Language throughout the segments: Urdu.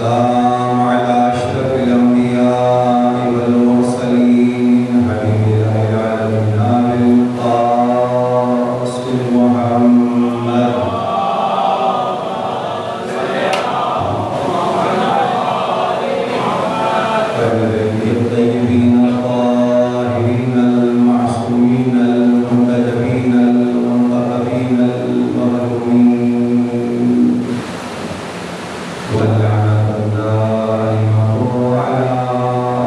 والسلام على أشرف الأنبياء والمرسلين حبيب العالمين القاسم محمد الطيبين الطاهرين المعصومين المنتجبين المنتقبين المظلومين واللعنة الدائمة على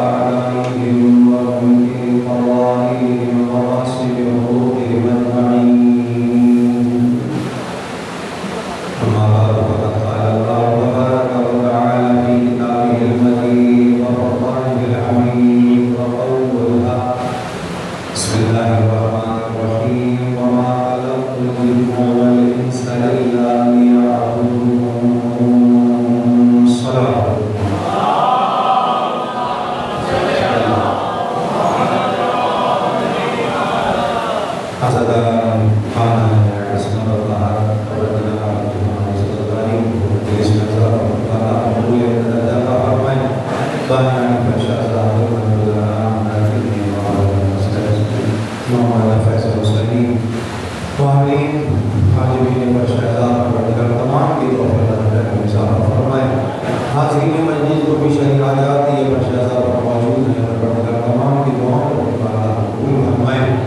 أعدائهم وهم في قضائهم وغاصب حقوقهم أجمعين. أما بعد فقد قال الله تبارك وتعالى في كتابه المجيد وفرقانه الحميد وقوله الحق. بسم الله الرحمن الرحيم. وما خلقت الجن والإنس إلا ليعبدون. صلاة Hasadam Hana Bismillah Abadana Tuhan Sesuatu Bismillah Bana Mulia Dada Rahman Bana Fasyazah Alhamdulillah Nabi Muhammad Faisal Muslim Wahid Hajirin Fasyazah Berdekatan tamam Itu adalah dan Misalnya Farmai Hajirin Majlis Berbisyari Hayati Fasyazah Berwajud Yang berdekatan tamam Itu adalah Farmai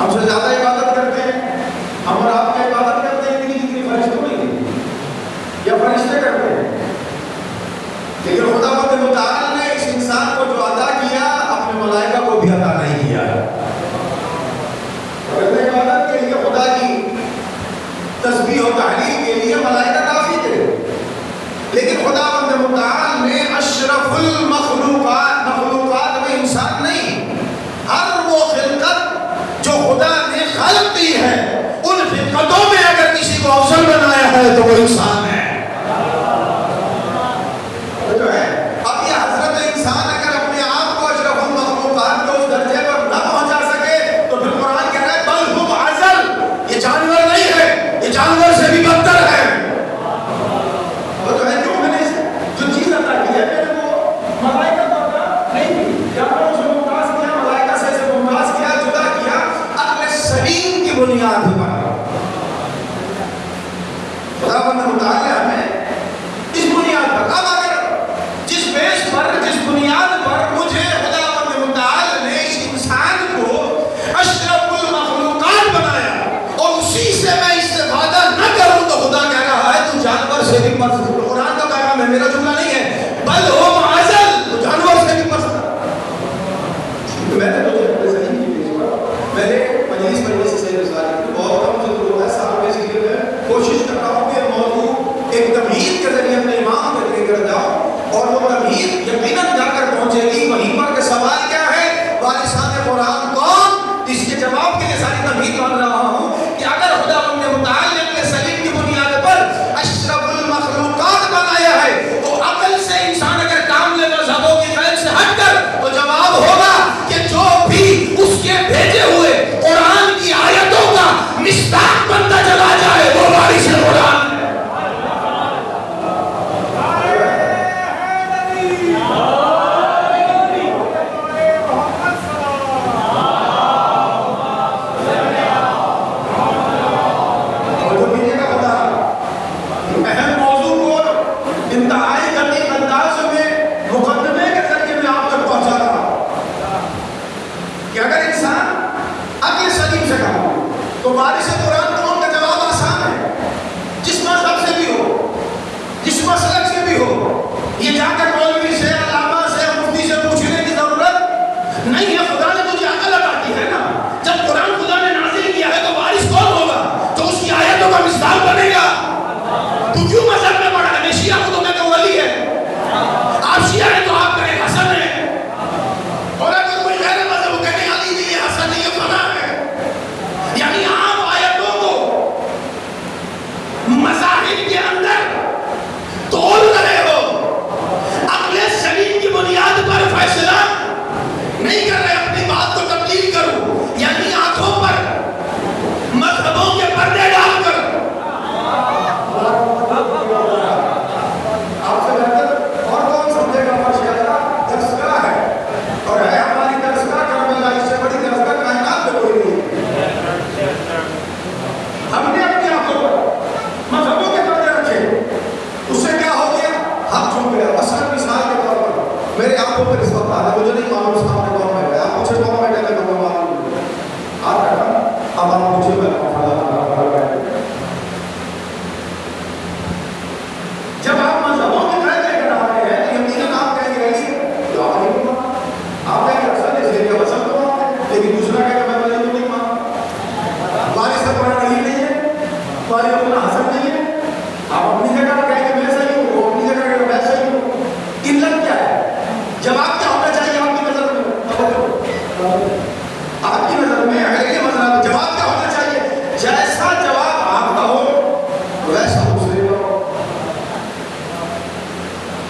ہم سے زیادہ عبادت کرتے ہیں، ہم اور آپ کی عبادت کرتے ہیں جتنی فرشتوں نہیں یا فرشتے کرتے ہیں، لیکن خدا متعال نے اس انسان کو جو عطا کیا اپنے ملائکہ کو بھی عطا نہیں کیا ہے۔ اگر عبادت کے لیے خدا کی تسبیح و تحلیل کے لیے ملائکہ کافی تھے، لیکن خدا متعال نے اشرف مخلوقات میں انسان نہیں، ہر وہ خلقت جو خدا نے خلق کی ہے ان خلقتوں میں اگر کسی کو افضل بنایا ہے تو وہ انسان ہے۔ جو ہے اب یہ حضرت انسان اگر اپنے آپ کو اشرف المخلوقات کے اس درجے پر نہ پہنچا سکے تو پھر قرآن کہہ رہا ہے بل ہم ازل، یہ جانور نہیں ہے، یہ جانور سے بھی بدتر ہے۔ وہ جو ہے جو چیز عطا کی ہے میں نے وہ ملائکہ کو عطا نہیں کی، جانوروں سے ممتاز کیا، ملائکہ سے ممتاز کیا، جدا کیا عقل سلیم کی بنیاد پر۔ خداوند متعال نے ہمیں اس بنیاد پر، اب اگر جس بیس پر، جس بنیاد پر مجھے خداوند متعال نے اس انسان کو اشرف المخلوقات بنایا اور اسی سے میں استفادہ نہ کروں تو خدا کہہ رہا ہے تو جانور سے بھی پس۔ قرآن کا پیغام ہے، میرا جملہ نہیں ہے، بل ہو معزل، تو جانور سے بھی پس۔ میں نے تجھے اپنے ذہن کی پیش پر میں نے مجلس سے گزاری کی، بہت کم سے ضرورت ہے صاحب، اس لیے میں کوشش کر رہا ہوں کہ موضوع ایک تمہید کے ذریعے اپنے امام کے لے کر جاؤں، اور وہ تمہید یقیناً جا کر پہنچے گی وہیں پر کہ سوال کیا ہے، وارثان قرآن کون؟ اس کے جواب کے لیے ساری تمہید مان رہا ہوں کہ اگر خداوند متعال نے اپنے سلیم کی بنیاد پر اشرف المخلوقات بنایا ہے تو عقل سے انسان اگر کام لے مذہبوں کی قید سے ہٹ کر تو جواب ہوگا کہ جو بھی اس کے بھیجے ہوئے قرآن کی آیتوں کا مصداق بنتا چلا جائے وہ وارث قرآن ہے۔ تو وارث قرآن کون کا جواب آسان ہے، جس مذہب سے بھی ہو، جس مسلک سے بھی ہو، یہ جا کر مولوی سے، علامہ سے، مفتی سے پوچھنے کی ضرورت نہیں ہے۔ خدا نے تجھے عقل عطا کی ہے نا، جب قرآن خدا نے نازل کیا ہے تو وارث کون ہوگا؟ جو اس کی آیتوں کا مصداق بنے گا۔ تو کیوں مذہب میں پڑھا ہے؟ میں شیعہ کو تو میں کہ ولی ہے، آپ شیعہ ہیں تو آپ کہیں حسن ہے، اور اگر کوئی غیر مذہب کو کہنے علی نہیں ہے، حسن نہیں ہے، فلاں ہے، یعنی عام آیتوں کو مذاہب کے اندر تول رہے ہو، عقل سلیم کی بنیاد پر فیصلہ نہیں کر رہے، اپنی بات کو تبدیل کرو، یعنی آنکھوں پر مذہبوں کے پردے ڈال کر۔ آپ سے بہتر اور کون سمجھے گا ماشاءاللہ درسگاہ ہے، اور ہے ہماری درسگاہ کربلا، اس سے بڑی درسگاہ کائنات میں کوئی نہیں ہے۔ ہم نے اپنی آنکھوں پر مذہبوں کے پردے رکھے، اس سے کیا ہو گیا؟ حق چھوٹ گیا۔ اصل مثال کے طور پر میرے آنکھوں پر اس وقت آ رہا ہے، مجھے نہیں معلوم سامنے کون بیٹھا ہے، آپ مجھے کون بیٹھے ہیں میں معلوم نہیں، آپ بیٹھا اب آپ مجھے میں جب آپ مذہبوں کے قاعدے کر رہے ہیں تو یقیناً آپ کہیں گے تو آپ نہیں مانتے، آپ کہیں گے اصل ہے اس لیے وصل تو مانتے، لیکن دوسرا کہے کہ میں ولی کو نہیں مانتا، وارث کا قرآن نہیں ہے، وارث اپنا حسن نہیں ہے، آپ اپنی جگہ کہیں کہ میں صحیح ہوں، وہ اپنی جگہ کہیں کہ میں صحیح ہوں۔ علت کیا ہے؟ جواب کیا ہونا چاہیے آپ کی نظر میں؟ آپ کی نظر میں اگر یہ مذہب جواب کیا ہونا چاہیے؟ جیسا جواب آپ کا ہو ویسا دوسرے کا ہو۔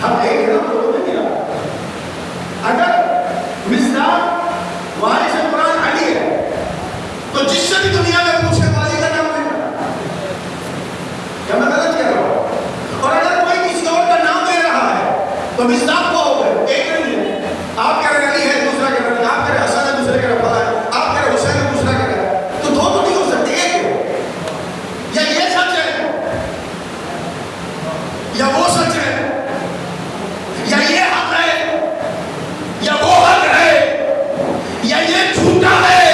ہم ایک دم تو نہیں ملا، اگر مصداق وارث قرآن علی ہے تو جس سے بھی دنیا میں پوچھے والی کا نام ہے، کیا میں غلط کہہ رہا ہوں؟ اور اگر کوئی کسی اور کا نام لے رہا ہے تو مصداق کو ہو گئے، ایک نہیں ہے۔ آپ کہہ رہے علی ہے، دوسرا کہہ رہے آپ کہہ رہے حسن ہے، دوسرے کہہ رہے فلاں ہے، آپ کہہ رہے حسین ہے، دوسرا کہہ رہے، تو دو تو نہیں ہو سکتے، ایک ہے، یا یہ سچ ہے یا وہ سچ ہے، یا یہ حق ہے یا وہ حق ہے، یا یہ جھوٹا ہے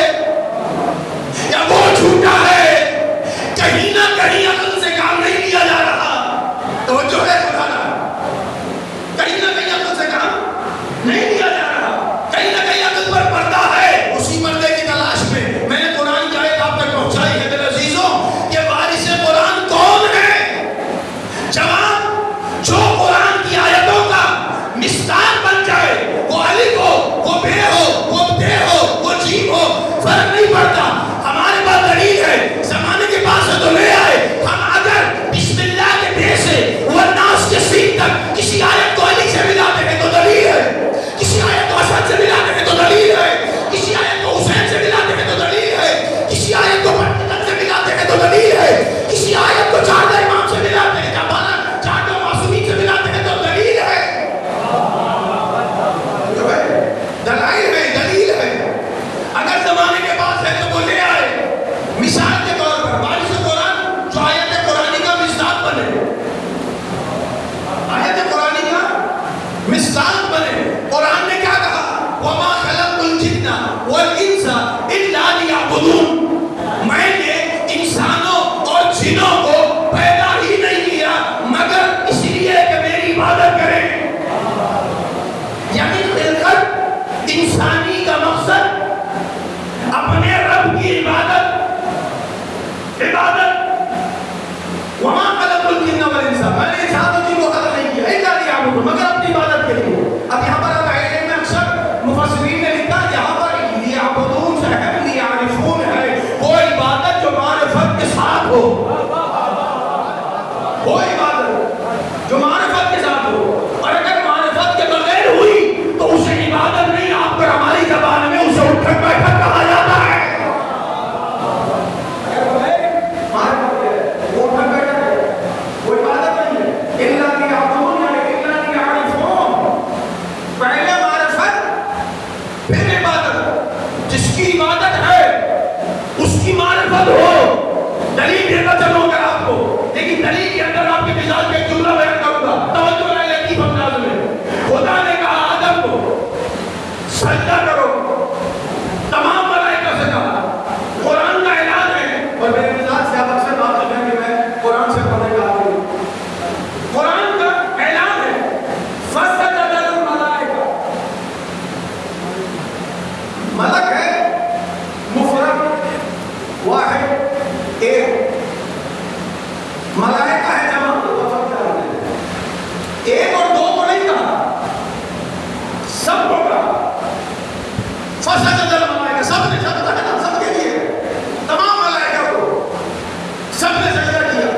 ہو، وہ عبادت جو معرفت کے ساتھ ہو، اور اگر معرفت کے بغیر ہوئی تو اسے عبادت نہیں، آپ پر ہماری زبان میں اسے اٹھک بیٹھک کہا جاتا ہے۔ اگر بغیر معرفت کے وہ اٹھک بیٹھک ہے، وہ عبادت نہیں ہے۔ اللہ کی عبدون یا اللہ کی عارفون، پہلے معرفت پھر عبادت۔ جس کی عبادت ہے اس کی معرفت ہو، دلیل دیتا چلوں اگر آپ کو، لیکن دلیل کے اندر آپ کے مزاج میں جملہ بیان کروں گا، توجہ رہے لطیف انداز میں۔ خدا نے کہا آدم کو سجدہ کرو، تمام ملائکہ سے کہا، قرآن کا اعلان ہے، اور میرے مزاج سے آپ اکثر بات کرتے ہیں کہ میں قرآن سے پڑھنے کا آدمی ہوں۔ قرآن کا اعلان ہے فَسَجَدَ الْمَلَائِکَةُ، ملک ہے مفرد واحد ایک، ملائکہ ہے جمع ایک اور دو کو نہیں کہا، سب کو کہا فَسَجَدَ الْمَلَائِکَةُ، سب نے سجدہ کیا، سب کے لیے تمام ملائکہ کو سب نے سجدہ کیا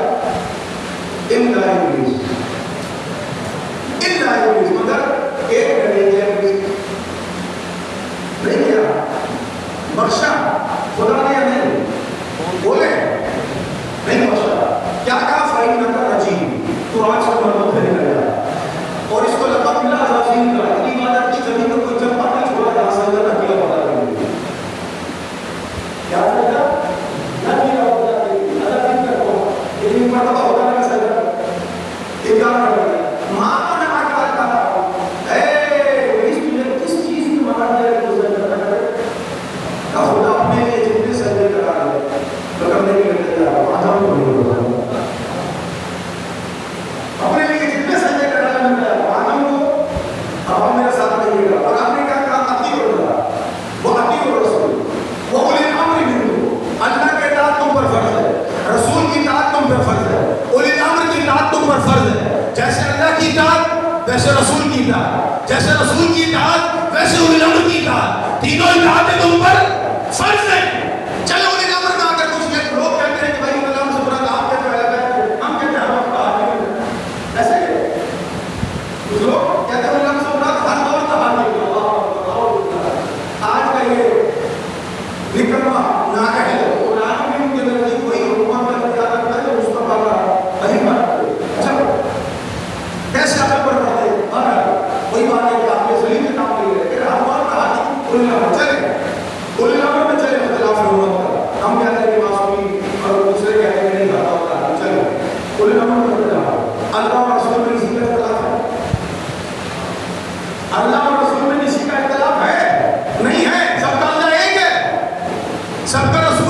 الا ابلیس، الا ابلیس، مگر ایک نے نہیں کیا، بخشا خدا نے نہیں بولے نہیں بخشا، کیا کہا فَإِنَّكَ رَجِيمٌ، تو آج کو مرمت کرے گا، اور اس کو لقب ملا عظیم کا، اتنی عبادت کی زمین کو کوئی جب پاتا چھوڑا جہاں سجدہ نہ کیا پتا کریں، کیا سجدہ نہ کیا پتا کریں، اللہ دن کرو، لیکن مرتبہ ہوتا ہے سجدہ انکار کر دیا۔ ماں کو نے آ کر کہا اے تجھے کس چیز کی مانند ہے تو سجدہ نہ کرے، کہ خدا اپنے لیے جتنے سجدے کرا ہے کرنے کے لیے تیار ہے، آدم کو نہیں ہوتا اپنے لیے جتنے سجدے کرا ہے میں آدم کو آپ میرے ساتھ نہیں گا، اور آپ نے کیا کہا اطیعوا اللہ وہ اطیعوا الرسول وہ اولی الامر منکم، اللہ کے اطاعت تم پر فرض ہے، رسول کی اطاعت تم پر فرض ہے، اولی الامر کی اطاعت تم پر فرض ہے، جیسے اللہ کی اطاعت ویسے رسول کی اطاعت، جیسے رسول کی اطاعت ویسے اولی الامر کی اطاعت، تینوں اطاعتیں تم پر فرض ہیں۔ چلو اولی الامر میں آ کر کچھ لوگ کہتے ہیں کہ بھائی اولی الامر سے برا تو آپ کہتے ہیں، ہم کہتے ہیں ہم ایسے کچھ لوگ کہتے ہیں اولی الامر سے برا تو ہر دور تباہ آج کا یہ نکلوا نااہل قرآن میں ان کے نزدیک وہی حکومت کا اختیار رکھتا ہے جو مصطفیٰ کا وہی بات ہے۔ اچھا کیسے آپ پر پڑھتے ہیں؟ وہی بات ہے کہ آپ نے سلیم کے کام نہیں ہے کہ ہر بات کہا کہ اولی الامر چلے، اولی الامر میں چلے اختلاف حکومت کا، ہم کہتے ہیں کہ معصومی اور دوسرے کہتے ہیں نہیں بتا ہوتا ہے، چلے اولی الامر میں اختلاف، اللہ اور رسول میں اسی کا اختلاف ہے، اللہ اور رسول میں اسی کا اختلاف ہے نہیں ہے، سب کا اللہ ایک ہے، سب کا رسول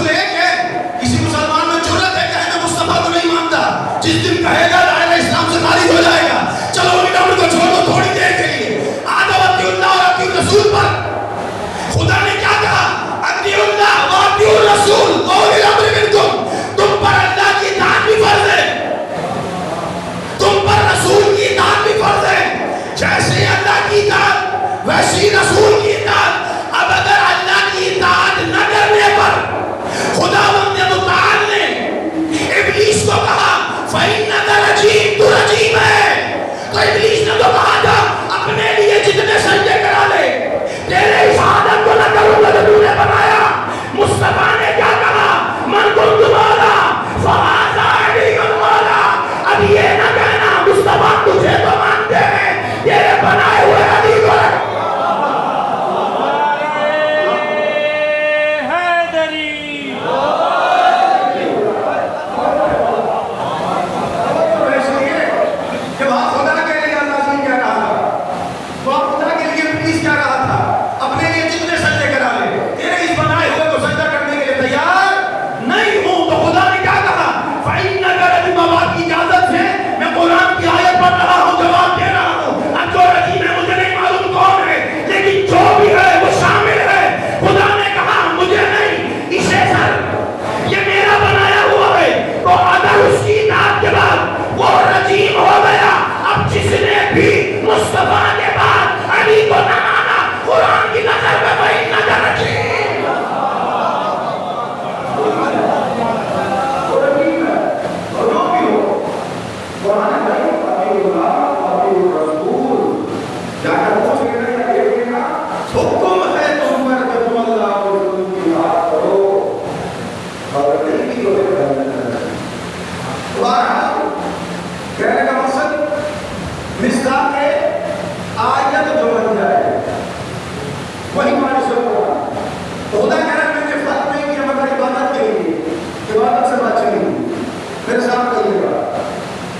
ساتھ رہیے گا،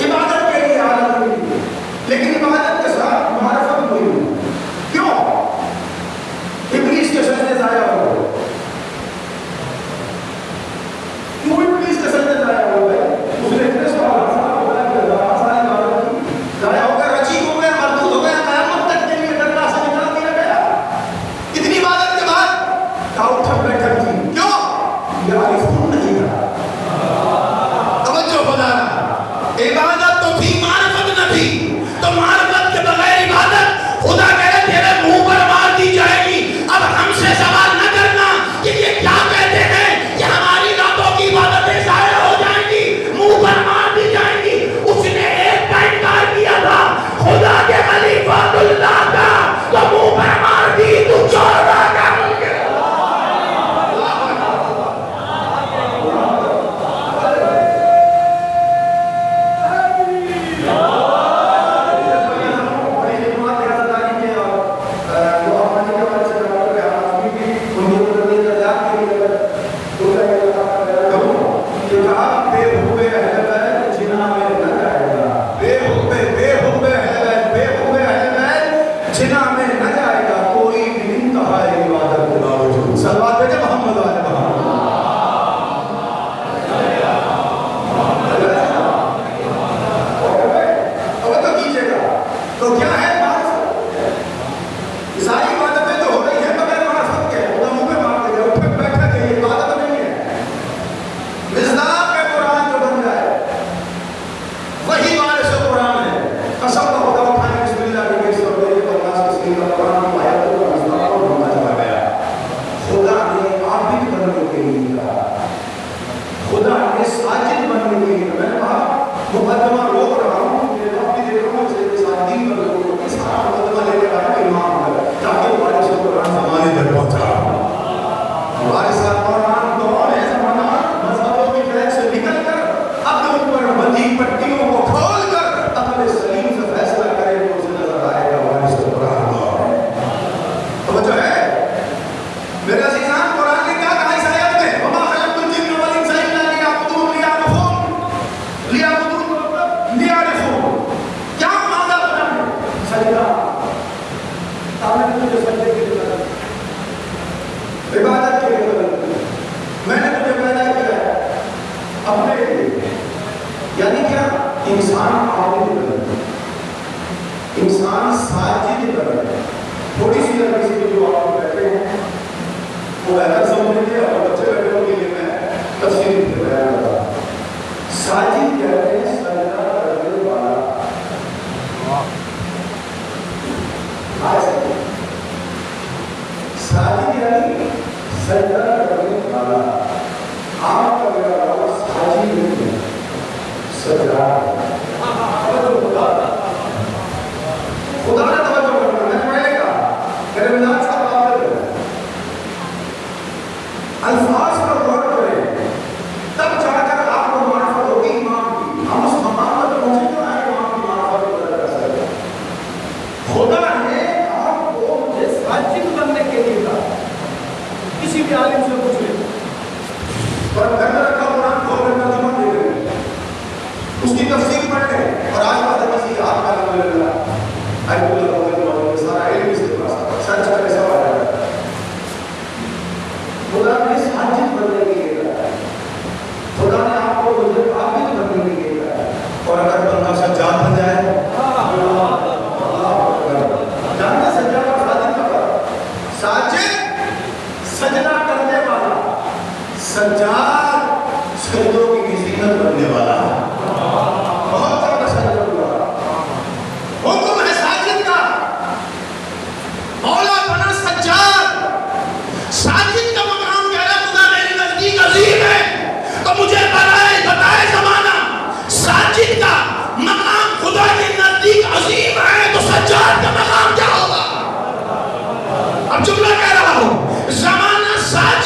عبادت کے لیے حالت ہوئی، لیکن عبادت کے ساتھ معرفت ہوئی. کیوں؟ ابلیس کے سجدے ضائع ہو گئے. کیوں ابلیس کے سجدے ضائع ہو گئے؟ اس نے اتنے سوال ضائع ہو گئے، رچی ہو گئے، مردود ہو گئے، قیامت تک کے لیے ڈنڈا سے نکال دیا گیا. اتنی عبادت کے بعد کہا اٹھک بیٹھک تھی. کیوں؟ یہ عارفون نہیں تھا. توجہ خدا نہ، عبادت تو تھی، معرفت نہ تھی. تو معرفت کے بغیر عبادت، خدا کہے تیرے منہ پر مار دی جائے گی. اب ہم سے سوال نہ کرنا کہ یہ کیا کہتے ہیں کہ ہماری راتوں کی عبادتیں ضائع ہو جائیں گی، منہ پر مار دی جائیں گی. اس نے ایک کا انکار کیا تھا، خدا کے خلیفۃ اللہ کا، تو منہ پر مار دی. تو چودہ کا مل گیا.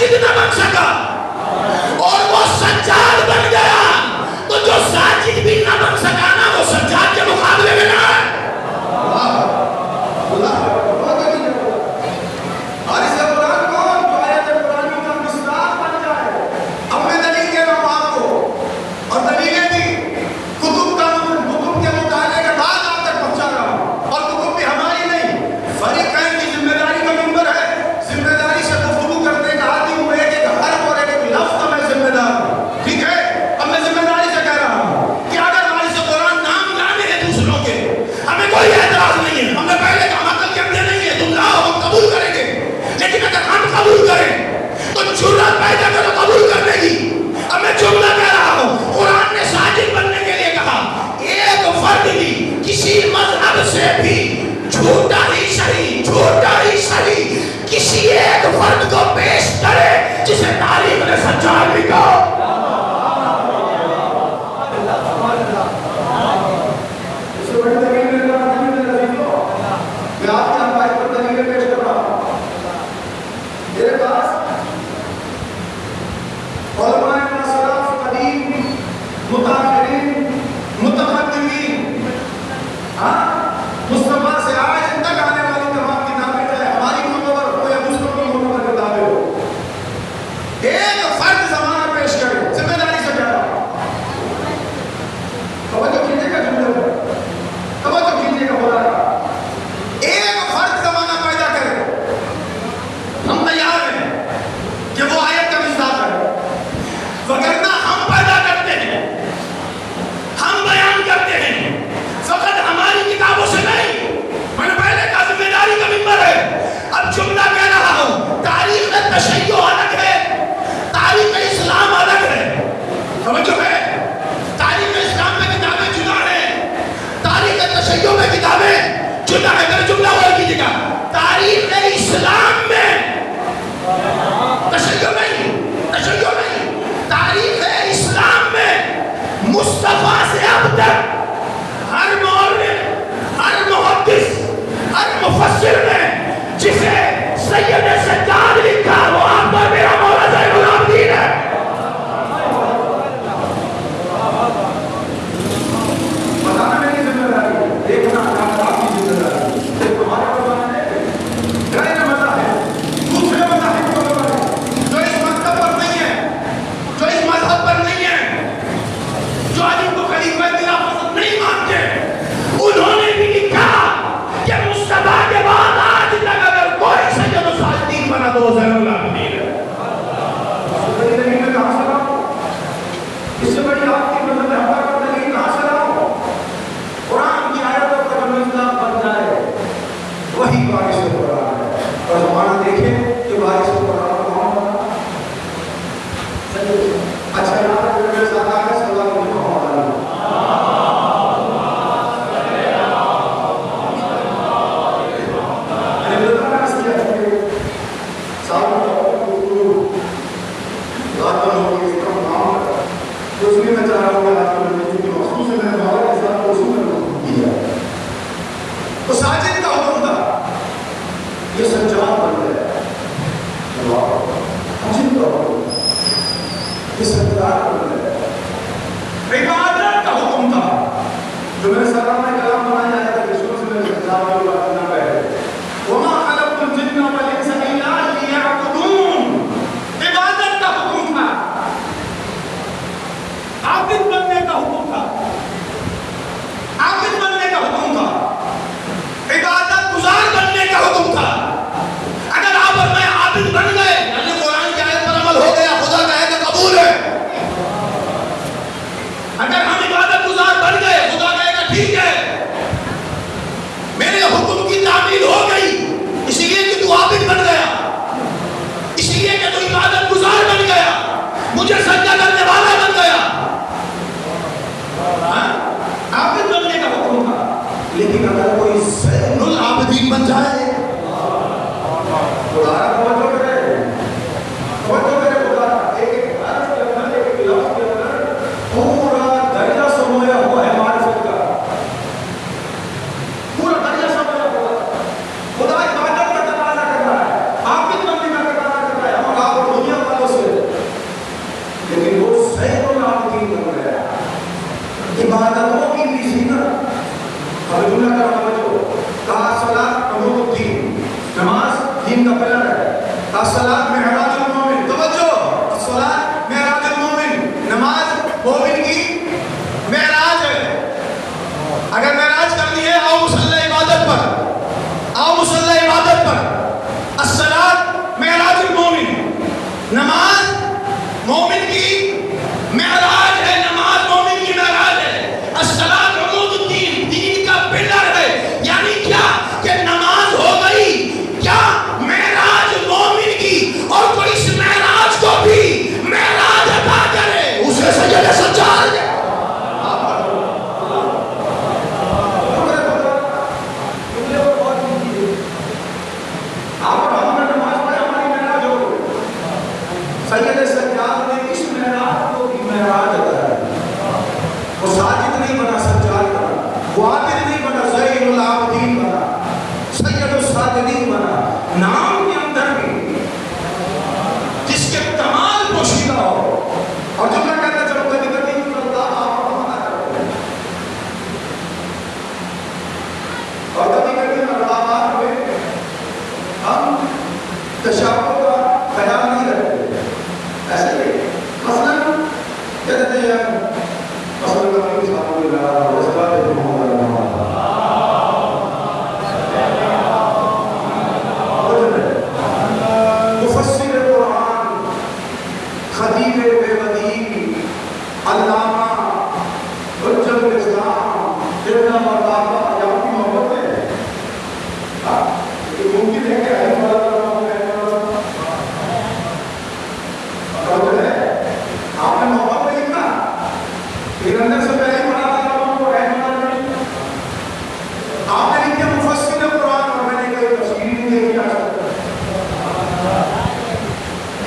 سجدہ بن سکا اور وہ سجاد بن گیا. تو جو ایک فرد زمانہ پیش کرے، ذمہ داری سے کہہ رہا ہوں، توجہ کیجیے گا جملے پر، توجہ کیجیے گا خدا کا، ایک فرد زمانہ پیدا کرے، ہم تیار ہیں کہ وہ آیت کا مصداق ہے، وگرنہ ہم پیدا کرتے ہیں، ہم بیان کرتے ہیں، فقط ہماری کتابوں سے نہیں، میں نے پہلے کہا ذمہ داری کا ممبر ہے، اب جملہ کہہ رہا ہوں، تاریخ تشیع الگ ہے، تاریخ اسلام الگ ہے، توجہ ہے، تاریخ اسلام میں کتابیں جدا ہیں، تاریخ تشیع میں کتابیں جدا ہیں، میرے جملہ ہوا کیجیے گا، تاریخ اسلام میں تشیع نہیں، تاریخ اسلام میں مصطفیٰ سے اب تک ہر مورخ، ہر محدث، ہر مفسر نے جسے سید سجاد لکھا وہ آپ پر میرا مولا زین العابدین ہے۔ بتانا میری ذمہ داری ہے، دیکھنا آپ کی ذمہ داری ہے، صرف تمہارے پر بنانے غیر مذہب ہے، دوسرے مذاہب کو بنانے جو اس مکتب پر نہیں ہے، جو اس مذہب پر نہیں ہے، جو علی کو خلیفہ خلافت نہیں مانتے، انہوں نے بھی لکھا کہ مصطفیٰ کے بعد آج تک اگر کوئی سید و ساجدین بنا تو وہ زین العابدین ہے۔ اس سے بڑی آپ کی مدد حملہ کرنے کی کہاں سے لاؤں؟ قرآن کی آیتوں کا جو مصداق بن جائے وہی بارش قرآن ہے، اور زمانہ دیکھیں کہ بارش قرآن کون بنا۔ اچھا یاد ہے میرے ساتھ آگے صلی اللہ علیہ وسلم تو ساجد کا حکم تھا، یہ سجاد بن گیا، ساجد کا حکم تھا، یہ سجاد بن گیا، عبادت کا حکم تھا، جو میرے سلام نے کلام بنایا جاتا ہے کہ شروع سے میرے سجاد میں بات کرنا پہلے وَمَا خَلَقْتُ الْجِنَّ وَالْإِنسَ إِلَّا لِيَعْبُدُونِ، عبادت کا حکم تھا، عابد بننے کا حکم تھا، عابد بننے کا حکم تھا، عبادت گزار بننے کا حکم تھا۔ اگر آپ اور میں عابد بن گئے یعنی قرآن کی آیت پر عمل ہو گیا، خدا کہے کہ قبول ہے۔ اگر ہم عبادت گزار بن گئے، خدا کہے گا ٹھیک ہے، میرے حکم کی تعمیل ہو گئی، اس لیے کہ تو عابد بن گیا، اس لیے کہ تو عبادت گزار بن گیا، مجھے سجدہ کرنے والا بن گیا۔ عابد بننے کا حکم تھا، لیکن اگر کوئی زین العابدین بن جائے، خدا توجہ کرے، توجہ کرے، خدا ایک حرف کے اندر، ایک لفظ کے اندر پورا درجہ سمویا ہوا ہے معرفت کا، پورا درجہ سمویا ہوا ہے۔ خدا عبادت کا تقاضا کر رہا ہے، عابد بننے کا تقاضا کر رہا ہے ہم آپ دنیا والوں سے، لیکن وہ زین العابدین بن گیا۔ عبادتوں کی بھی زینت، اب جملہ کا توجہ، کہا صلاۃ عمود الدین، نماز دین کا پلر ہے، الصلاۃ معراج المومن، توجہ، الصلاۃ معراج المومن، نماز مومن کی معراج ہے۔ اگر معراج کرنی ہے آؤ مصلی عبادت پر، آؤ مصلی عبادت پر، الصلاۃ معراج المومن، نماز مومن کی معراج ہے، نماز مومن کی معراج ہے، الصلاۃ عمود الدین، دین کا پلر ہے، یعنی کیا کہ نماز ہو گئی، کیا معراج مومن کی، اور کوئی اس معراج کو بھی معراج عطا کرے اسے سجدہ سجاد ہے۔ سید سجاد نے اس معراج کو بھی معراج عطا ہے، وہ ساجد نہیں بنا، سجاد بنا، وہ عابد نہیں بنا، زین العابدین بنا، سید الساجدین بنا، نام کے اندر بھی جس کے کمال پوشیدہ ہو، اور جو میں کہتا چلو کبھی کبھی اللہ آپ بنا کرتے ہیں، اور کبھی کبھی مقامات میں ہم تشابہ کا خیال نہیں رکھتے، خطیب بےبدی علامہ حجت الاسلام جنہ مرتبہ یا آپ کی محبت ہے یہ ممکن ہے کہ اہم آپ نے محبت میں لکھنا لیکن اندر سے پہلے پڑھا تھا لوگوں کو رحمت نہیں آپ نے لکھے مفسر قرآن اور میں نے کوئی تفسیر نہیں دیکھی آج تک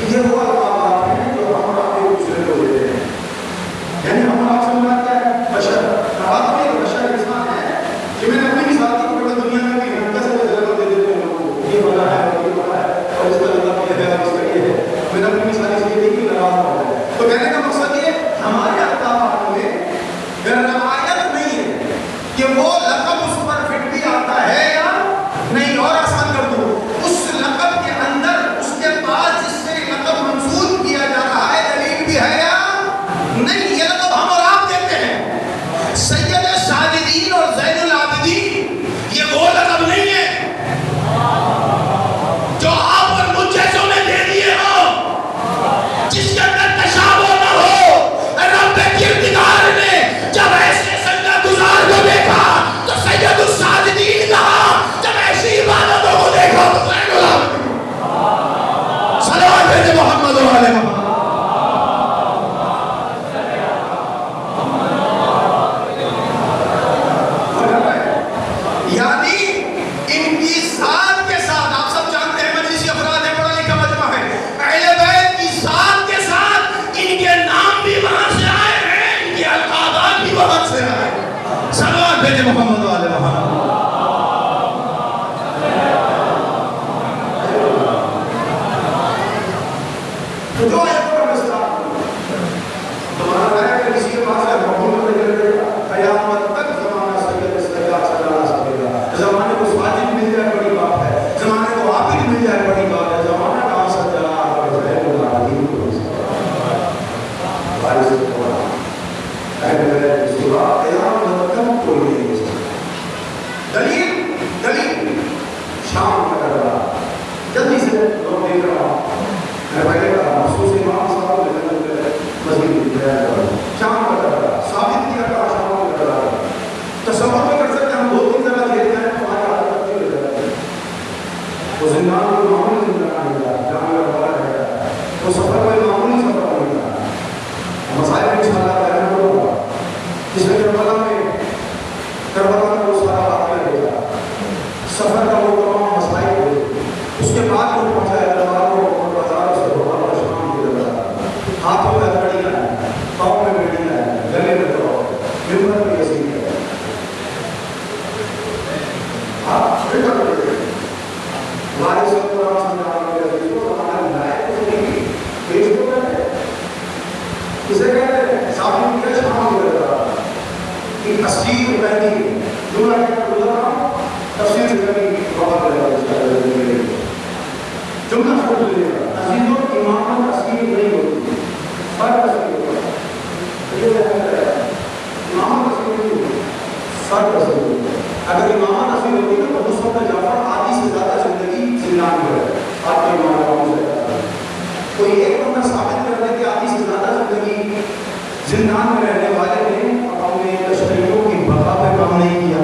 یہ وہ القابات ہیں جو ہم آپ کے دوسرے کو دیتے ہیں یعنی ہم آپ سے مراد کیا ہے بشر بات نہیں بشر انسان ہے کہ میں نے اپنی مثال کی پڑھا دنیا میں بھی ہم کیسے ضرورت دے دیتے ہیں لوگوں کو یہ بنا ہے یہ بنا ہے اور اس کا اللہ یہ ہے اس کا یہ ہے میں نے اپنی مثال اس لیے دی کہ ناراض ہو جائے تو کہنے کا مقصد یہ ہمارے القابات میں روایت نہیں ہے کہ وہ لقب اس پر فٹ بھی آتا ہے یا نہیں اور آسان کر دو اس لقب کے اندر اس کے بعد جس سے لقب منسوب کیا جا رہا ہے دلیل بھی ہے یا نہیں یہ لقب ہم اور آپ دیتے ہیں سید ساجدین اور زین العابدین یہ وہ لقب نہیں ہے جو آپ اور مجھ جیسوں نے دے دیے ہو جس کے اندر تشابہ نہ ہو رب کردگار نے جب ایسے سجدہ گزار کو دیکھا تو سید الساجدین کہا جب ایسی عبادتوں کو دیکھا تو زین العابدین صلوات بھیجے محمد و آل محمد یعنی ان کی ذات کے ساتھ آپ سب جانتے ہیں مجلسی افراد ہے پڑھا لکھا مجمع ہے اہل بیت کی ذات کے ساتھ ان کے نام بھی وہاں سے آئے ہیں ان کے القابات بھی وہاں سے آئے ہیں صلوات بھیجے محمد و آل محمد تو جو ہے وہ رمضان تمہارا ہے کہ کسی کے پاس ہے محمد قیامت تک زمانہ سید استقلال چلا سکے گا زمانے کو سواجد مل جائے بڑی بات ہے زمانے کو عابد مل جائے بڑی بات ہے زمانہ کہاں سے چلا اور زین العابدین کو بارش سے تھوڑا اہل سورہ قیامت تک کوئی نہیں ہو سکتا دلیل شام کا کر رہا جلدی سے لوگ دیکھ رہا میں پہلے کہا مخصوص امام صاحب مسجد شام کا کر رہا ثابت کیا کہا شام کا کر رہا تصور میں کر سکتے ہم دو تین جگہ دیکھ جائیں تو ہماری حالت نہیں ہو جاتی وہ زندان کو معمولی زندان نہیں تھا جہاں کا بڑا ہے وہ سفر کوئی معمولی سفر نہیں تھا مسائل انشاءاللہ بیان ہوگا جس میں کربلا میں وہ سارا واقعہ دیکھا سفر کا وہ تمام مسائل ہوئے اس کے بعد وہ پہنچا ہے دربار کو بازار سے ہوگا اور شام کی دربار ہاتھوں میں ہتھکڑیاں ہیں پاؤں میں بیڑیاں ہیں گلے میں تو ممبر بھی ایسی ہے آپ بیٹا بیٹے ہمارے سب قرآن سمجھانے کے لیے اس کو ہمارا لائق تو نہیں پیش کو کہتے ہیں اسے کہتے ہیں صاحب کیا شام کی دربار کہ تصویر پہنی جو نہ کہتا گزرا تفسیر سے کبھی بہت بڑا جملہ چھوڑ دے گا عزیزوں امامت تصویر نہیں ہوتی فرق تصویر ہوتا ہے امامت تصویر نہیں ہوتی فرق تصویر ہوتا ہے اگر امامت تصویر ہوتی ہے تو مصطفیٰ جعفر آدھی سے زیادہ زندگی زندان میں ہے آپ کا امام سے کوئی ایک بندہ ثابت کر دے کہ آدھی سے زیادہ زندگی زندان میں رہنے والے نے اپنے تشریحوں کی بقا پہ کام نہیں کیا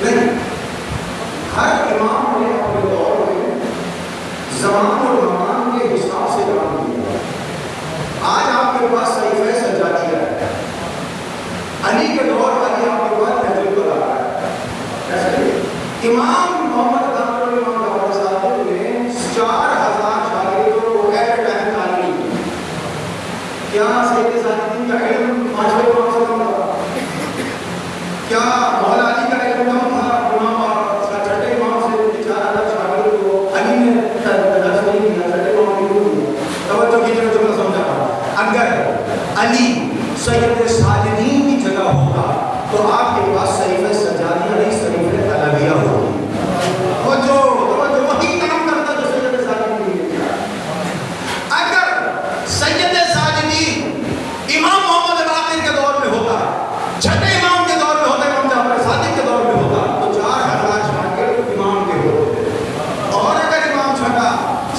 نہیں ہر امام نے اپنے دور میں زمان اور مکان کے حساب سے کام کیا آج آپ کے پاس صحیفہ سجادیہ ہے علی کے دور والی آپ کے پاس نہج البلاغہ ہے امام محمد قاسم امام جعفر صادق نے 4000 شاگردوں کو ایٹ اے ٹائم تعلیم دی کیا سید ساجدین کا علم 5 سے کم تھا کیا مولا علی کا علم کم تھا امام اور چھٹے امام سے 4000 شاگردوں کو علی نے درس نہیں دیا چھٹے امام نے کیوں دیا توجہ کیجیے جو میں سمجھا رہا اگر علی سید ساجدین کی جگہ ہوگا تو آپ کے پاس صحیفہ سجادیہ نہیں صحیفہ علویہ ہوگی توجہ وہی کام کرتا جو سید ساجدین نے کیا اگر سید ساجدین امام محمد باقر کے دور میں ہوتا چھٹے امام کے دور میں ہوتا امام جعفر صادق کے دور میں ہوتا تو 4000 شاگرد امام کے ہوتے اور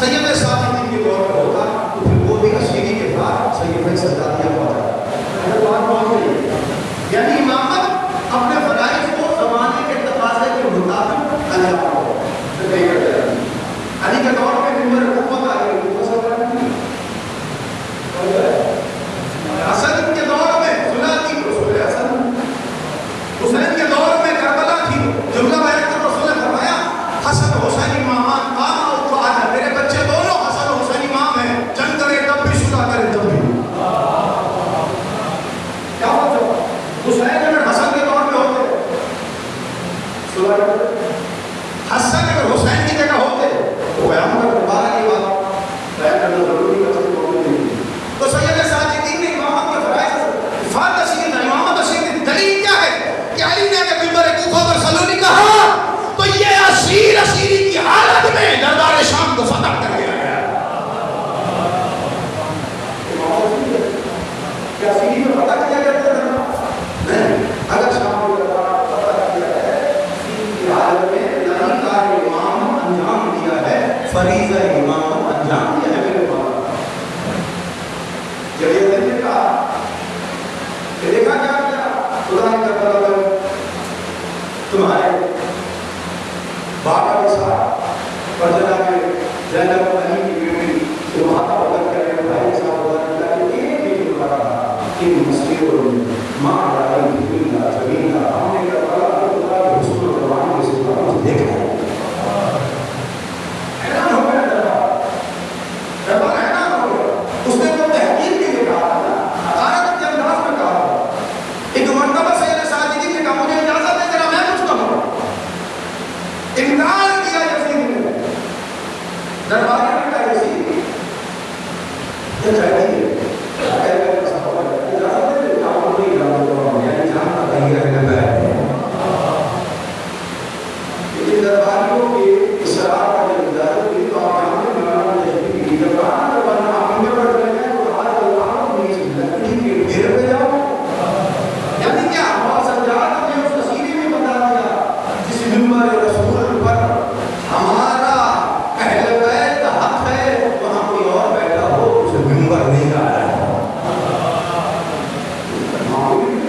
سید صادقین کے دور میں ہوتا تو پھر وہ بھی اشیری کے بعد سید سجادیہ ہو جاتا بات بہت ہے. یعنی امامت اپنے فرائض کو زمانے کے تقاضے کے مطابق ادا کرو. علی کے دور میں ممبر حکومت آ گئی حسن کے دور میں صلح کی رسول حسن, حسین کے دور میں کربلا تھی, جملہ بیان کر رسول نے فرمایا حسن حسین امامان کام اور تو آنا, میرے بچے دونوں حسن حسین امام ہیں, جنگ کرے تب بھی صلح کرے تب بھی. کیا بات ہے, حسین اگر حسن کے دور میں ہوتے صلح کرتے, حسن اگر حسین کی جگہ ہوتے تو بیان کر دوبارہ کی بات بیان کرنا ضروری ہے. تو سید ساجدین نے امامت کے فرائض فاتح سید امامت سید دلیل کیا ہے کہ علی نے اگر ممبر کوفہ پر صلو نہیں کہا تو یہ اسیری کی حالت میں دربار شام کو فتح کر دیا گیا. کیا اسیری میں فتح کیا گیا تھا؟ نہیں, اگر شام کو دربار فتح کیا ہے اسیری کی حالت میں یعنی کار امام انجام دیا ہے, فریضہ امام انجام دیا ہے. میرے بابا جب یہ دل نے کہا کہ دیکھا کیا کیا خدا نے کربلا میں تمہارے باقا کے ساتھ پر جناب زینب علی کی بیٹی سے ماتھا پکڑ کر بھائی کے ساتھ بتا دیا کہ ایک بھی نہیں پڑا تھا ان مسیحوں ماں رائی دنیا زمین کا ہم نے کربلا خدا کے حسن و جوان کے ساتھ دیکھا ہے. حیران ہو گیا دربار, حیران ہو گیا. اس نے تو تحقیق کے لیے کہا تھا, عدالت کے انداز میں کہا تھا. ایک مرتبہ سید ساجدین نے کہا مجھے اجازت ہے ذرا میں کچھ کہوں. انکار کیا یزید نے, دربار میں کہا یزید یہ چاہیے اجازت ہے آپ نہیں جانتے یعنی جاننا کہیں رہنا ہے. لیکن درباریوں کے اسرار کا جب اجازت دی تو آپ جانتے ہیں مولانا تشریف کی جب کہا تو ورنہ آپ میں پڑھ رہے ہیں تو آج اللہ نہیں لکڑی کے ڈھیر پہ جاؤ. یعنی کیا ہمارا سجاد نے اس تصویری میں بتا دیا جس ممبر رسول پر ہمارا اہل بیت کا حق ہے وہاں کوئی اور بیٹھا ہو اسے ممبر نہیں آیا ہے.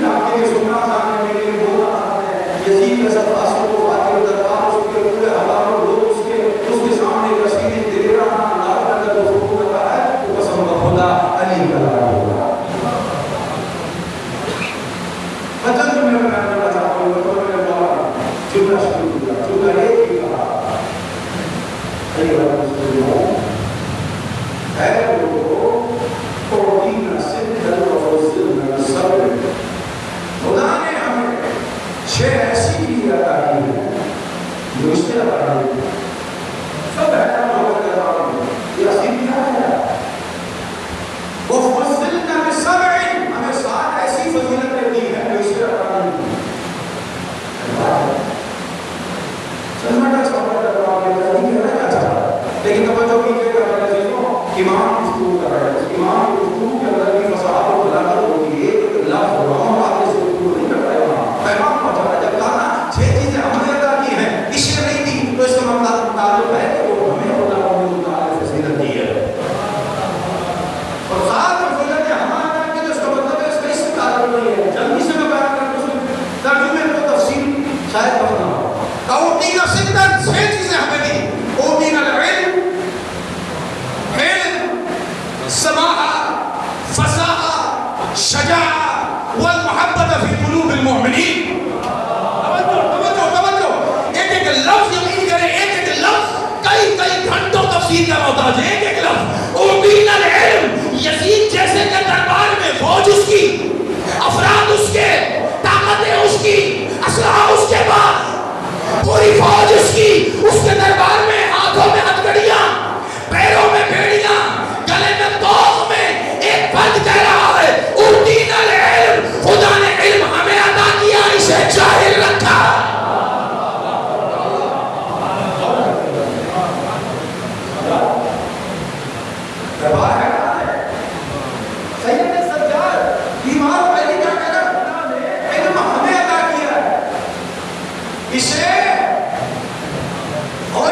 آپ کے سننا چاہنے کے لیے بول رہا ہے یزید کا سب فاصل کو واقعی دربار اس کے پورے ہزاروں لوگ اس کے سامنے رسیدیں دے رہا اللہ کا اندر جو حکم کر رہا ہے وہ قسم خدا علی کا لڑا ہوگا. بچن جو میں کرنا چاہتا ہوں وہ تو میرے مولا جملہ شروع کیا, جملہ ایک ہی کہا ایوہ المسلمون اے لوگوں اعطینا صدقا وفضلنا بالصبر. خدا نے ہمیں 6 ایسی چیزیں عطا کی ہیں جو اس نے عطا کی ہیں. سب حیران ہو کر جواب دیں یہ اصلی کیا ہے. وفضلنا بالصبر, ہمیں 7 ایسی فضیلتیں دی ہیں جو اس نے عطا کی ہیں. سنمٹا چھوٹا جواب دیتا نہیں کہنا کیا چاہتا, لیکن توجہ کیجیے گا میرے عزیزوں, امام گفتگو کر رہے ہیں. امام کی گفتگو کے اندر بھی فصاحت و بلاغت ہوتی ہے. ایک لفظ رام آگے سے گفتگو نہیں کر رہے وہاں پیغام پہنچا رہا ہے. جب کہا نا 6 چیزیں ہم نے عطا کی ہیں اس نے نہیں دی تو اس کا مطلب ہے کہ وہ ہمیں اللہ تعالیٰ نے فضیلت دی ہے. اور ساتھ میں فضیلت ہمارا عطا کی تو اس کا مطلب ہے اس کا اس سے تعلق نہیں ہے. جلدی سے میں بیان کر دوں ترجمے کو تفصیل شاید پڑھنا ہو. اوتینا صدقا 6 چیزیں ہمیں دی. اوتینا العلم, علم, سماحة, فصاحة, شجاعة والمحبة في قلوب المؤمنين. توجہ ایک لفظ یقین کریں, ایک لفظ کئی گھنٹوں تفسیر کا محتاج ہے. ایک لفظ اوتینا العلم, یزید جیسے کہ دربار میں فوج اس کی, افراد اس کے, طاقتیں اس کی, اسلحہ اس کے پاس, پوری فوج اس کی, اس کے دربار میں ہاتھوں میں ہتھکڑیاں, پیروں میں بیڑیاں, گلے میں توق میں ایک فرد کہہ رہا ہے اوتینا العلم, خدا نے علم ہمیں عطا کیا, اسے جاہل رکھا. سید سجاد ایمان پہلی کیا کہہ رہا ہے, خدا نے علم ہمیں عطا کیا ہے اسے, اور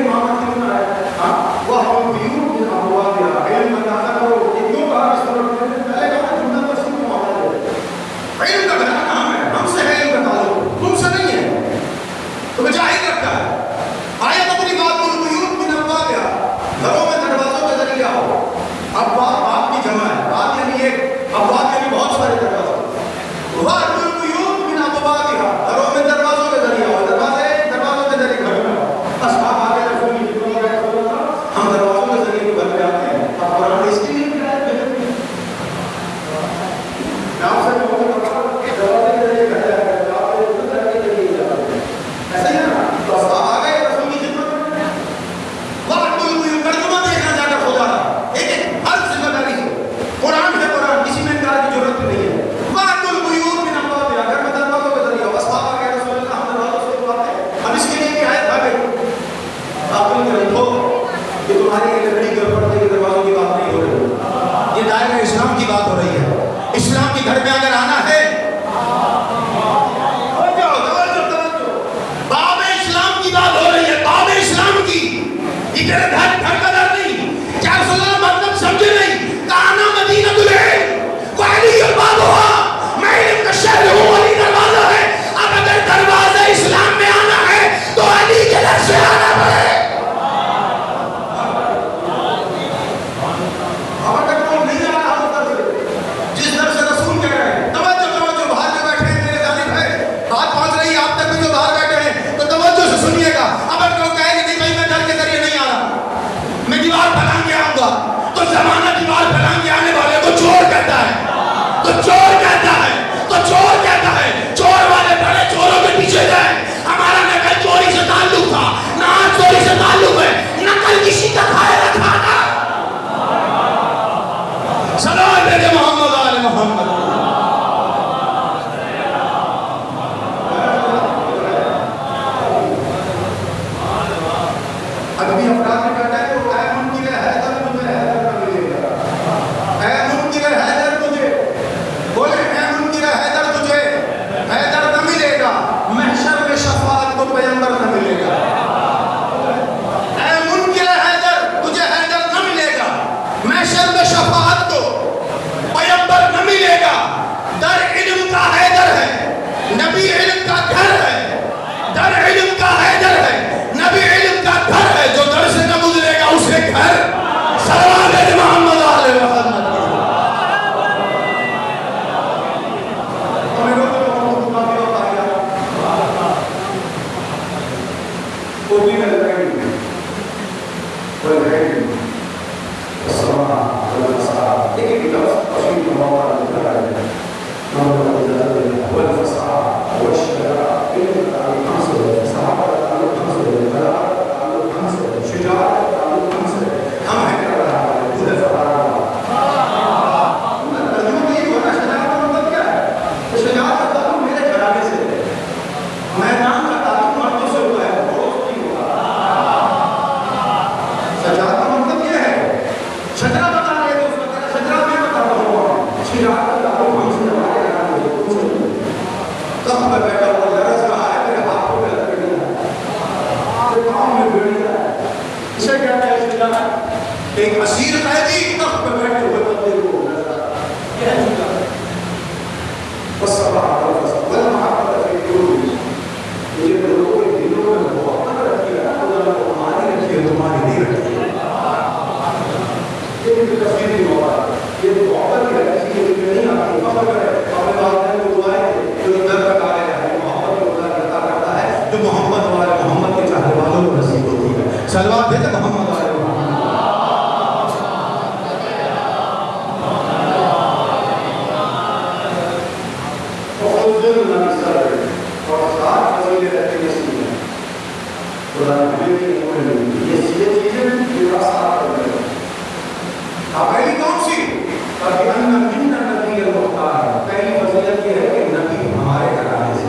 امامت کتنا ہے وہ بیوت من ابوابها علم کا کرو یہ کیوں کہا اس طرح پہلے کہا جملہ تفسیر کو معاملہ ہے علم کا گھر کام ہے ہم سے ہے علم کا تعلق تم سے نہیں ہے تمہیں جاہل رکھتا ہے آیا تدری بات البیوت من ابوابها گھروں میں دروازوں کے ذریعہ ہو ابواب باب کی جمع ہے باب یعنی ایک ابواب یعنی بہت سارے دروازے وہ البیوت من ابوابها گھروں میں دروازوں کے ذریعہ ہو دروازوں کے ذریعے گھر میں اصحاب آگے رسول کی جتنوں کا رسول تھا ہم دروازوں کے ذریعے گھر میں آتے ہیں اب قرآن اس کے لیے کیا ہے نام سے بہت دروازے کے ذریعے گھر جائے گا آپ کو اس طرح کے ذریعے جاتے ہیں ایسا ہی ہے نا تو اصحاب آگے رسول کی جتنوں میں وقت کوئی ترجمہ دیکھنا جا کر خدا لیکن ہر ذمہ داری سے قرآن ہے قرآن کسی میں انکار کی ضرورت نہیں ہے وقت البیوت من ابوابها گھر میں دروازوں کے ذریعے اصحاب آگے رسول اللہ ہم دروازوں سے آتے ہیں اب اس کے لیے کیا ہے آپ کو کریں ہو یہ تمہاری لکڑی کے اوپر کے دروازوں کی بات نہیں ہو رہی یہ دائرہ اسلام کی بات ہو رہی ہے اسلام کے گھر میں اگر آنا ہے باب اسلام کی بات ہو رہی ہے باب اسلام کی یہ تیرے گھر کا در نہیں کیا رسول اللہ مطلب سمجھے نہیں کانا مدینہ العلم وعلی الباب ہوا میں علم کا شہر ہوں علی دروازہ ہے اب اگر دروازہ اسلام میں آنا ہے تو علی کے در سے آنا پڑے تو زمانہ دیوار پھلان کے آنے والے کو چور کہتا ہے تو چور کہتا ہے تو چور کہتا ہے چور والے بڑے چوروں کے پیچھے جائیں ہمارا نقل چوری سے تعلق تھا نہ چوری سے تعلق ہے نقل کسی کا کھائے رکھا تھا سلام علیہ محمد آل محمد ادبی افراد میں کہتا ہے تو اے منکر حیدر تجھے حیدر نہ ملے گا اے منکر حیدر تجھے بولے اے منکر حیدر تجھے حیدر نہ ملے گا محشر میں شفاعت کو پیغمبر نہ ملے گا اے منکر حیدر تجھے حیدر نہ ملے گا محشر میں شفاعت کو پیغمبر نہ ملے گا در علم کا حیدر ہے نبی علم کا گھر ہے در علم کا حیدر ہے نبی علم کا گھر ہے جو در سے نہ گزرے گا اسے گھر سلام علیہ محمد آل محمد ایک اسیر قیدی تخت پر بیٹھے ہوئے بندے کو یہ ہے جملہ والصبر على الفصل والمحبة في القلوب مجھے لوگوں کے دلوں میں محبت رکھی ہے خدا نے ہماری رکھی ہے تمہاری نہیں رکھی ہے یہ تصویر کی محبت یہ محبت کی ہے کسی کے دل نہیں آتی محبت ہے اپنے والدین کو دعائیں جو اندر تک آ رہے ہیں محبت کو خدا کرتا کرتا ہے جو محمد والے محمد کے چاہنے والوں کو نصیب ہوتی ہے سلوات دے دے محمد والے پہلی کون سی پہلی فضیلت یہ ہے کہ نبی ہمارے گھرانے سے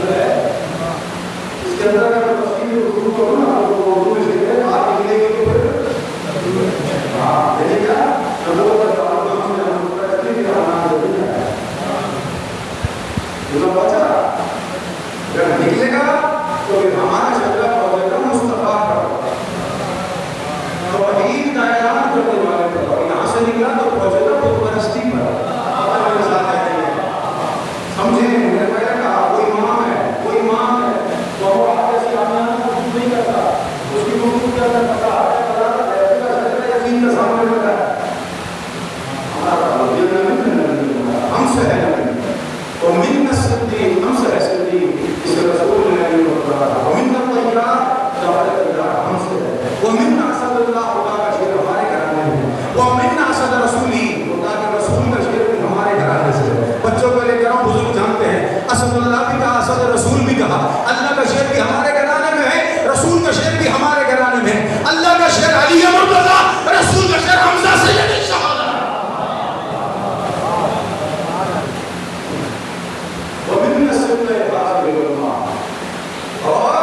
ہے اس کے اندر اگر تفصیل اردو کرو نا تو اردو میں سے آپ ملے گی ہاں دیکھیے کیا اگر نکلے گا تو پھر ہم وراثت رسول بھی کہا. اللہ کا شعر بھی ہمارے گھرانے میں ہے, رسول کا شعر بھی ہمارے گھرانے میں ہے. اللہ کا شعر علی مرتضیٰ, رسول کا شعر حمزہ سید شہادہ. ومن نسل بعض العلماء, اور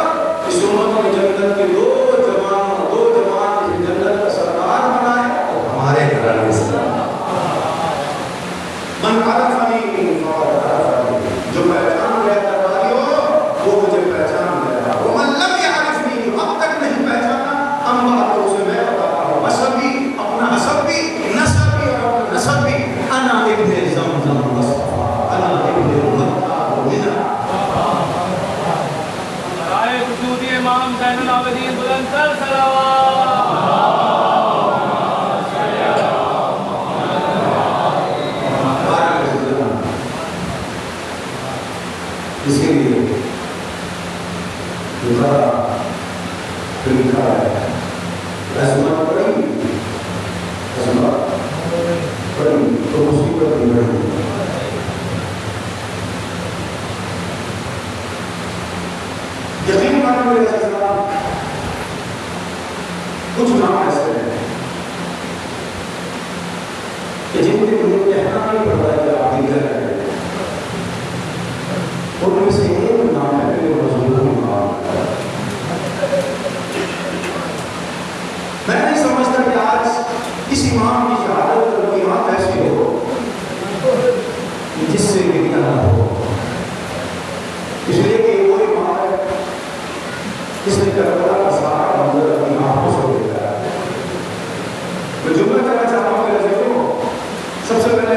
اس امت میں جنت کے دو جوان جنت کا سردار بنائے ہمارے گھرانے سے. من عرفنی فقد عرفنی, جو پہچان گیا درباریوں وہ مجھے پہچان گیا. ومن لم يعرفنی, اب تک نہیں پہچانا, اما تو اسے میں بتاتا ہوں حسب بھی, اپنا حسب بھی, نسب بھی اور اپنا نسب بھی. انا ابن زمزم مصطفیٰ, انا ابن مکہ مدینہ. رائے وجود امام زین العابدین بلند تر صلوات. اس کے لیے دوبارہ لکھا ہے عظمت پڑی تو مصیبت بھی بڑی. یقین مانو میرے عزیزان, کچھ نام ایسے ہیں کہ جن کے لیے کہنا نہیں پڑتا ہے کہ آپ دل کر رہے ہیں. ان میں سے ایک نام ہے میرے مظلوم امام. میں نہیں سمجھتا کہ آج اس امام کی شہادت پر کوئی بات ایسی ہو جس سے گریہ نہ ہو. اس لیے کہ وہ امام ہے جس نے کربلا کا سارا منظر اپنی آنکھوں سے دیکھا ہے. میں جملہ کرنا چاہتا ہوں کہ دیکھو, سب سے پہلے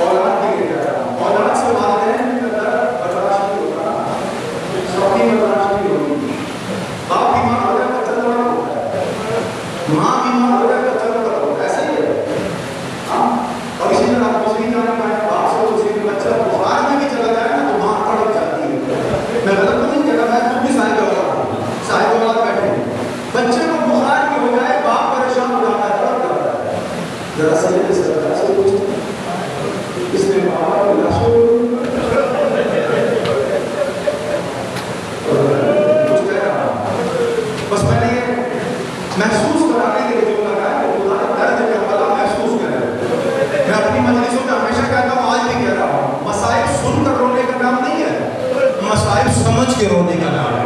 اولاد کی لیے کہہ رہا ہوں. اولاد سے والدین کا درد برداشت نہیں ہوتا, سوکی برداشت نہیں ہوتی. باپ بیمار ہو جائے بچہ بڑا ہوتا ہے, ماں بیمار ہو جائے بچہ بڑا ہوتا ہے. ایسا ہی ہے. ہاں, اور اسی طرح آپ دوسری جانے پائیں, باپ سے دوسری بچہ بخار میں بھی چلا جائے نا تو ماں تڑپ جاتی ہے. میں غلط تو نہیں کہہ رہا, میں خود بھی صاحب اولاد بیٹھے ہیں. بچے کو بخار کی ہو جائے, باپ پریشان ہو جاتا ہے, تڑپ جاتا ہے. ذرا سید سرکار سے پوچھیں اس نے بابا کو لاشوں کچھ کہہ رہا ہوں. بس میں نے یہ محسوس کرانے کے لیے جو لگا ہے کہ خدا نے درد کربلا محسوس کرے. میں اپنی مجلسوں میں ہمیشہ کہتا ہوں, آج بھی کہہ رہا ہوں, مصائب سن کر رونے کا نام نہیں ہے, مصائب سمجھ کے رونے کا نام ہے.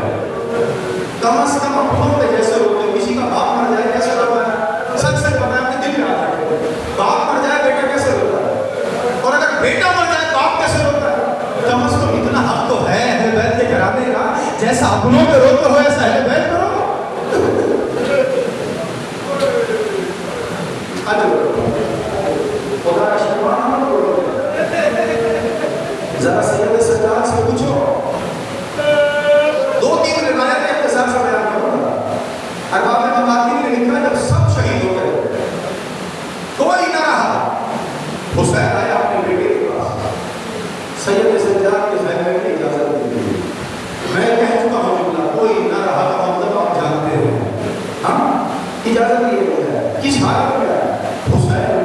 کم از کم اپنوں پہ جیسے روتے, کسی کا باپ مر جائے کیسے روتا ہے, سچ سچ پتا ہے اپنے دل میں آتا ہے. باپ مر جائے بیٹا کیسے روتا ہے, اور اگر بیٹا مر جائے باپ کیسے روتا ہے. کم از کم اتنا حق تو ہے اہل بیت کے گھرانے کا, جیسا اپنوں پہ روتے ہو ایسا اہل بیت پہ رو. خدا کا شکرانہ مت کرو. ذرا سید سجاد سے پوچھو, دو تین روایتیں اختصار سے بیان کروں گا. ارباب مقاتل نے لکھا جب سب شہید ہو گئے, کوئی نہ رہا, حسین آیا اپنے بیٹے کے پاس, سید سجاد کے ذہن میں اجازت دے دی. میں کہہ چکا ہوں جملہ, کوئی نہ رہا کا مطلب آپ جانتے ہیں. ہاں, اجازت یہ ہے. کس حالت میں آیا؟ حسین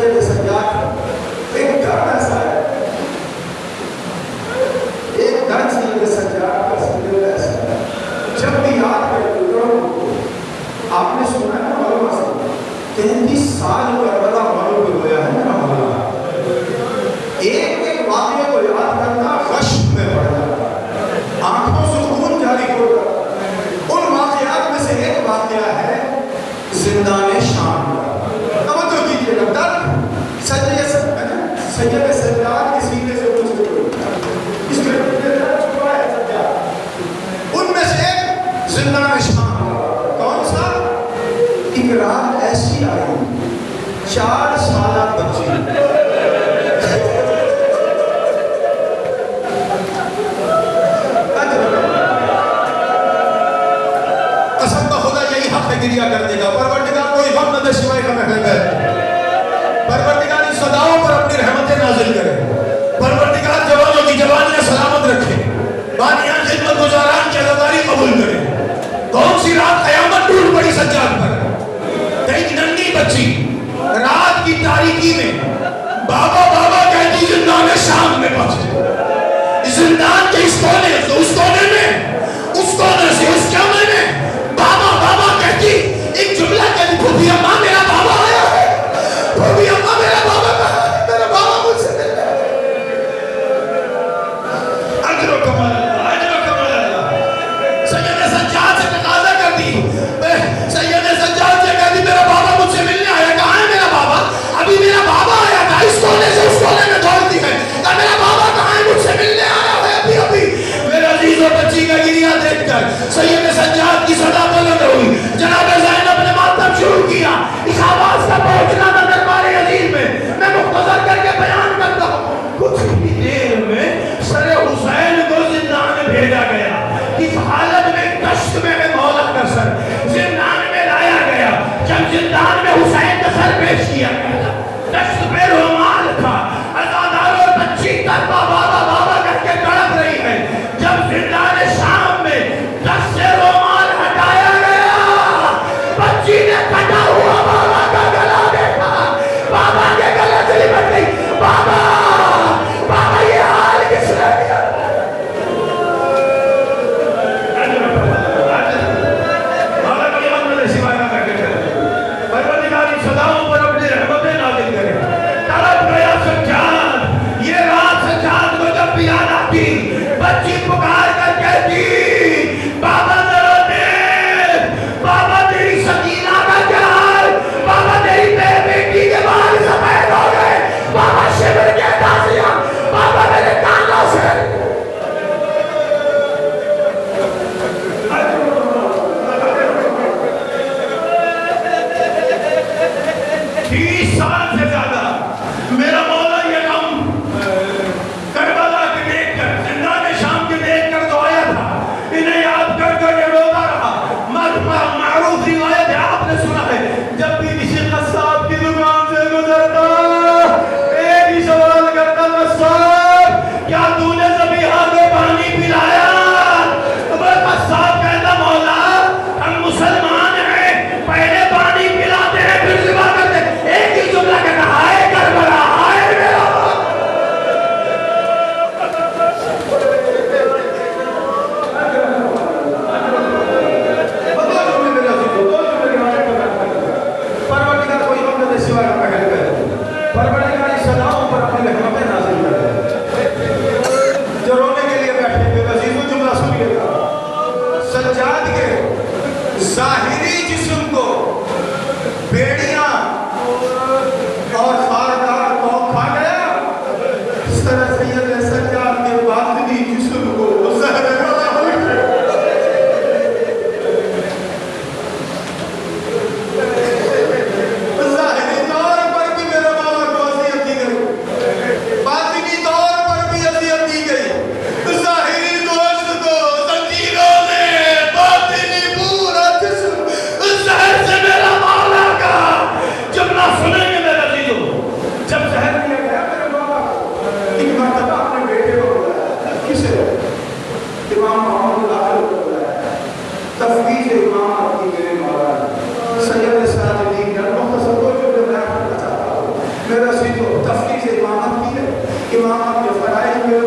سید سجاد ایک گھر ایسا ہے، ایک گھر سید سجاد کا سید ایسا ہے، جب بھی یاد کرتے ہو آپ نے سنا ہے مولانا سے 33 سال کربلا والوں پہ ہویا ہے میرا مولانا، ایک ایک واقعے کو یاد کرنا غش میں پڑ جاتا ہے، آنکھوں سے خون جاری ہو جاتا ہے۔ ان واقعات میں سے ایک واقعہ ہے زندان شام کا، توجہ کیجیے گا، درد سید سجاد کے سینے سے کچھ اس میں چھپا ہے سجاد، ان میں سے ایک زندان شام کا، کون سا؟ ایک رات ایسی آئی 4 سالہ بچی، قسم کا خدا یہی حق ہے گریا کرنے کا، پروردگار کوئی غم نہ دے سوائے کا محل ہے، پروردگار ان صداؤں پر اپنی رحمتیں نازل کرے، پروردگار جوانوں کی جوانیاں سلامت رکھے، بانیان خدمت گزاران کی عزاداری قبول کرے۔ کون سی رات قیامت ٹوٹ پڑی سجاد پر، ایک ننھی بچی رات کی تاریکی میں بابا بابا کہتی زندان شام میں پہنچے، زندان کے اس کونے سے اس کونے میں، اس کونے سے اس کونے میں بابا بابا کہتی ایک جملہ کہتی پھوپھی اماں میرا بابا آیا ہے، پھوپھی اماں میرا بابا کہا ہے، میرا بابا مجھ سے مل رہا ہے۔ اجر و کمال اللہ، اجر و کمال اللہ۔ سید سجاد سے تقاضا کرتی، سید سجاد سے کہتی میرا بابا مجھ سے ملنے آیا، کہاں ہے میرا بابا؟ ابھی میرا بابا آیا تھا، اس کونے سے اس کونے میں دوڑتی ہے، کہا میرا بابا کہاں ہے؟ مجھ سے ملنے آیا ہے ابھی ابھی۔ میرے عزیز و بچی کا گریہ دیکھ کر سید سجاد کی صدا بلند ہوئی، جناب زینب نے ماتم شروع کیا، اس آواز کا پہنچنا تھا دربار عظیم میں مختصر کر کے بیان کرتا ہوں۔ کچھ ہی دیر میں سر حسین کو زندان بھیجا گیا، اس حالت میں کشت میں مولا کا سر زندان میں لایا گیا، جب زندان میں حسین کا سر پیش کیا گیا، کشت پہ رومال تھا، عزادار اور بچی تک بابا بابا کر کے تڑپ رہی ہے، جب زندان شام میں دست سے رومال ہٹایا گیا، بچی نے کٹا ہوا بابا کا گلا دیکھا، بابا کے گلے سے لپٹ گئی، بابا بابا یہ حال کس نے دیا؟ پروردگار ان صداؤں پر اپنی رحمتیں نازل کرے۔ تڑپ گیا سجاد، یہ رات سجاد کو جب بھی یاد آتی، بچی پکار کر کہتی بابا ذرا دیکھ، بابا تیری سکینہ کا کیا حال، بابا تیری بیٹی کے بال سفید ہو گئے، بابا شبر کے تازیاں، بابا میرے کانوں سے 30 سال سے زیادہ میرا مولا یہ غم کربلا کے دیکھ کر، زندان شام کے دیکھ کر تو آیا تھا، انہیں یاد کر کر یہ روتا رہا۔ معروف روایت ہے، آپ نے سنا ہے، جب بھی کسی قصاب کی دکان سے گزرتا ایک ہی سوال کرتا، قصاب کیا تو نے ذبیحہ کو پانی پلایا؟ وہ قصاب کہتا مولا ہم مسلمان ہیں، پہلے پانی پلاتے ہیں پھر ذبح کرتے ہیں۔ ایک ہی جملہ کہتا ہائے کربلا، ہائے میرا پروردگار کوئی غم نہ دے سوائے کا محل ہے، پروردگار اس صداؤں پر اپنی رحمتیں نازل کرے۔ جو رونے کے لیے بیٹھے ہوئے عزیزو جملہ سنیے گا، سجاد کے ظاہری جسم کو بیڑیاں اور خاردار قوم کھا گیا، اس طرح سید سجاد کے باطنی جسم کو زہر ظاہری طور پر بھی میرے بابا کو اذیت دی گئی، باطنی طور پر بھی اذیت دی گئی، ظاہری گوشت کو زنجیروں نے باطنی پورا جسم رسی تو تفکیک سے امامت کی ہے، امامت کے فرائض میں